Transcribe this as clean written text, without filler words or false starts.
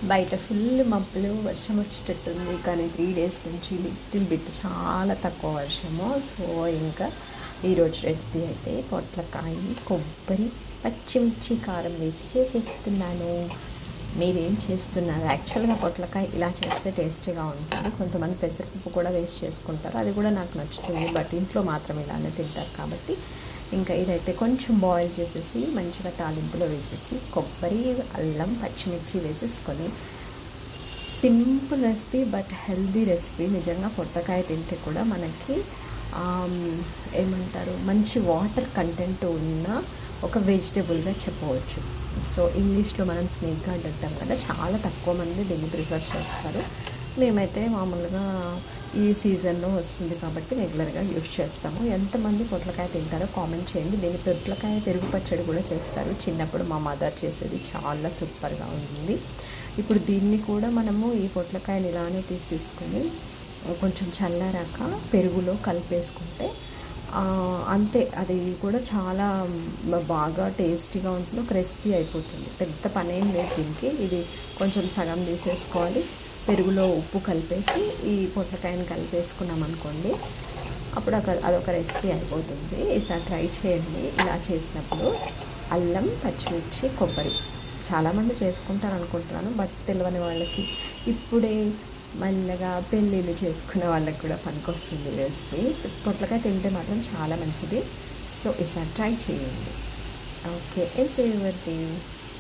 బయట ఫుల్ మబ్బులు, వర్షం వచ్చేటట్టుంది. కానీ 3 డేస్ నుంచి లిటిల్ బిట్ చాలా తక్కువ వర్షము. సో ఇంకా ఈరోజు రెసిపీ అయితే పొట్లకాయ, కొబ్బరి, పచ్చిమిర్చి, కారం వేసి చేసేస్తున్నాను. మీరేం చేస్తున్నారు? యాక్చువల్గా పొట్లకాయ ఇలా చేస్తే టేస్టీగా ఉంటుంది. కొంతమంది పెసరపప్పు కూడా వేసి చేసుకుంటారు, అది కూడా నాకు నచ్చుతుంది. బట్ ఇంట్లో మాత్రం ఇలానే తింటారు కాబట్టి ఇంకా ఇదైతే కొంచెం బాయిల్ చేసేసి మంచిగా తాలింపులో వేసేసి కొబ్బరి, అల్లం, పచ్చిమిర్చి వేసేసుకొని simple recipe but healthy recipe. నిజంగా పొట్లకాయ తింటే కూడా మనకి ఏమంటారు, మంచి వాటర్ కంటెంట్ ఉన్న ఒక వెజిటబుల్గా చెప్పవచ్చు. సో ఇంగ్లీష్లో మనం స్నేక్ గార్డ్ అంటాం కదా, చాలా తక్కువ మంది దీన్ని ప్రిఫర్ చేస్తారు. మేమైతే మామూలుగా ఈ సీజన్లో వస్తుంది కాబట్టి రెగ్యులర్గా యూజ్ చేస్తాము. ఎంతమంది పొట్లకాయ తింటారో కామెంట్ చేయండి. దీన్ని పొట్లకాయ పెరుగు పచ్చడి కూడా చేస్తారు. చిన్నప్పుడు మా మదర్ చేసేది, చాలా సూపర్గా ఉంటుంది. ఇప్పుడు దీన్ని కూడా మనము ఈ పొట్లకాయని ఇలానే తీసేసుకొని కొంచెం చల్లారాక పెరుగులో కలిపేసుకుంటే అంతే, అది కూడా చాలా బాగా టేస్టీగా ఉంటుంది. ఒక రెసిపీ అయిపోతుంది. పెద్ద పని ఏం లేదు దీనికి. ఇది కొంచెం సగం తీసేసుకోవాలి, పెరుగులో ఉప్పు కలిపేసి ఈ పొట్లకాయని కలిపేసుకున్నాం అనుకోండి, అప్పుడు అదొక రెసిపీ అయిపోతుంది. ఈసారి ట్రై చేయండి. ఇలా చేసినప్పుడు అల్లం, పచ్చిమిర్చి, కొబ్బరి చాలామంది చేసుకుంటారు అనుకుంటున్నాను. బట్ తెలియని వాళ్ళకి, ఇప్పుడే మెల్లగా పెళ్ళిళ్ళు చేసుకునే వాళ్ళకి కూడా పనికొస్తుంది రెసిపీ. పొట్లకాయ తింటే మాత్రం చాలా మంచిది. సో ఈసారి ట్రై చేయండి. Okay, enjoy your day.